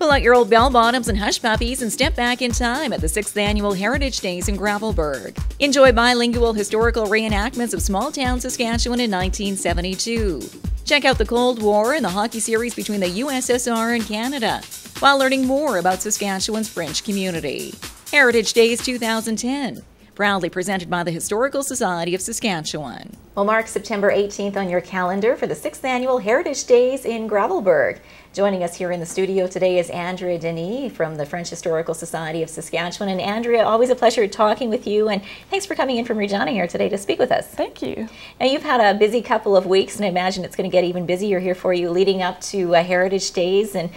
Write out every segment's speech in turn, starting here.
Pull out your old bell-bottoms and hush puppies and step back in time at the 6th Annual Heritage Days in Gravelbourg. Enjoy bilingual historical reenactments of small-town Saskatchewan in 1972. Check out the Cold War and the hockey series between the USSR and Canada, while learning more about Saskatchewan's French community. Heritage Days 2010, proudly presented by the Historical Society of Saskatchewan. Well, mark September 18th on your calendar for the 6th Annual Heritage Days in Gravelbourg. Joining us here in the studio today is Andrea Denis from the French Historical Society of Saskatchewan. And Andrea, always a pleasure talking with you, and thanks for coming in from Regina here today to speak with us. Thank you. Now, you've had a busy couple of weeks, and I imagine it's going to get even busier here for you leading up to Heritage Days. And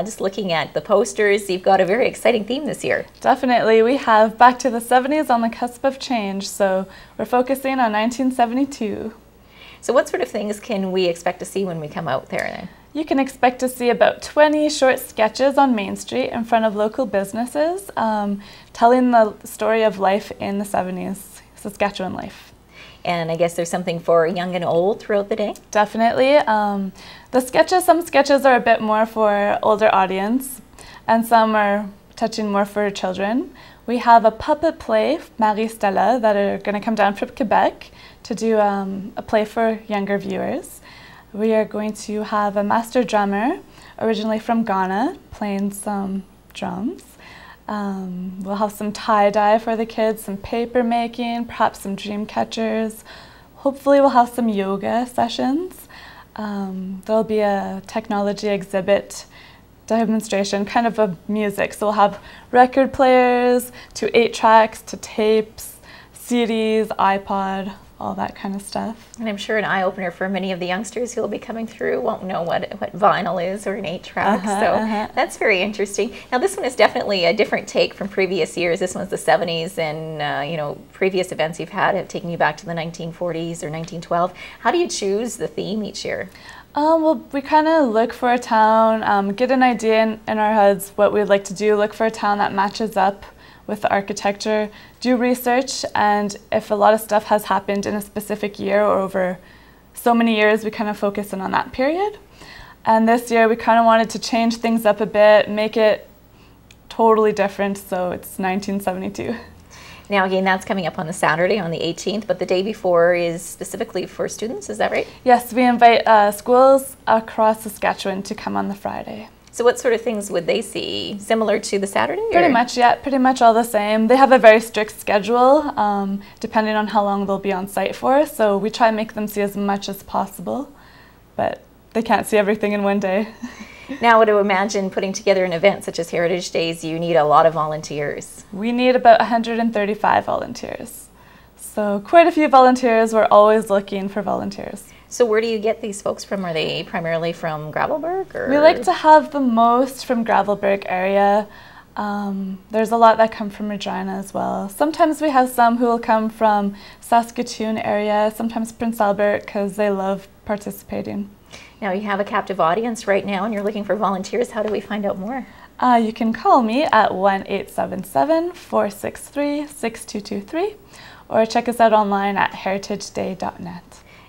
just looking at the posters, you've got a very exciting theme this year. Definitely. We have Back to the 70s on the cusp of change, so we're focusing on 1972. So what sort of things can we expect to see when we come out there then? You can expect to see about 20 short sketches on Main Street in front of local businesses, telling the story of life in the 70s, Saskatchewan life. And I guess there's something for young and old throughout the day? Definitely. Some sketches are a bit more for older audience, and some are touching more for children. We have a puppet play, Marie Stella, that are going to come down from Quebec to do a play for younger viewers. We are going to have a master drummer, originally from Ghana, playing some drums. We'll have some tie-dye for the kids, some paper making, perhaps some dream catchers. Hopefully we'll have some yoga sessions. There'll be a technology exhibit demonstration, kind of a music. So we'll have record players, to 8-tracks, to tapes, CDs, iPod, all that kind of stuff. And I'm sure an eye-opener for many of the youngsters who will be coming through won't know what vinyl is or an 8-track, that's very interesting. Now this one is definitely a different take from previous years. This one's the 70s, and you know, previous events you've had have taken you back to the 1940s or 1912. How do you choose the theme each year? Well, we kind of look for a town, get an idea in our heads what we'd like to do, look for a town that matches up with the architecture, do research, and if a lot of stuff has happened in a specific year or over so many years, we kind of focus in on that period. And this year we kind of wanted to change things up a bit, make it totally different, so it's 1972. Now again, that's coming up on the Saturday on the 18th, but the day before is specifically for students, is that right? Yes, we invite schools across Saskatchewan to come on the Friday. So what sort of things would they see? Similar to the Saturday? Pretty much, yeah, pretty much all the same. They have a very strict schedule, depending on how long they'll be on site for, so we try and make them see as much as possible, but they can't see everything in one day. Now, I would imagine putting together an event such as Heritage Days, you need a lot of volunteers. We need about 135 volunteers. So quite a few volunteers. We're always looking for volunteers. So where do you get these folks from? Are they primarily from Gravelbourg? Or? We like to have the most from Gravelbourg area. There's a lot that come from Regina as well. Sometimes we have some who will come from Saskatoon area, sometimes Prince Albert, because they love participating. Now you have a captive audience right now and you're looking for volunteers. How do we find out more? You can call me at 1-877-463-6223 or check us out online at heritageday.net.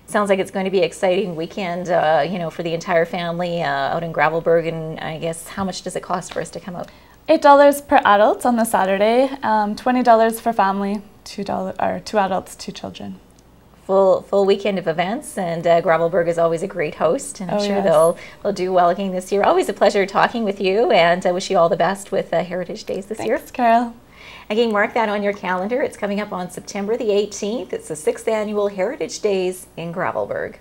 Sounds like it's going to be an exciting weekend, you know, for the entire family out in Gravelbourg. And I guess how much does it cost for us to come out? $8 per adult on the Saturday, $20 for family, $2 adults, 2 children. Full weekend of events, and Gravelbourg is always a great host, and I'm sure they'll do well again this year. Always a pleasure talking with you, and I wish you all the best with Heritage Days this year. Thanks, Carol. Again, mark that on your calendar. It's coming up on September the 18th. It's the 6th Annual Heritage Days in Gravelbourg.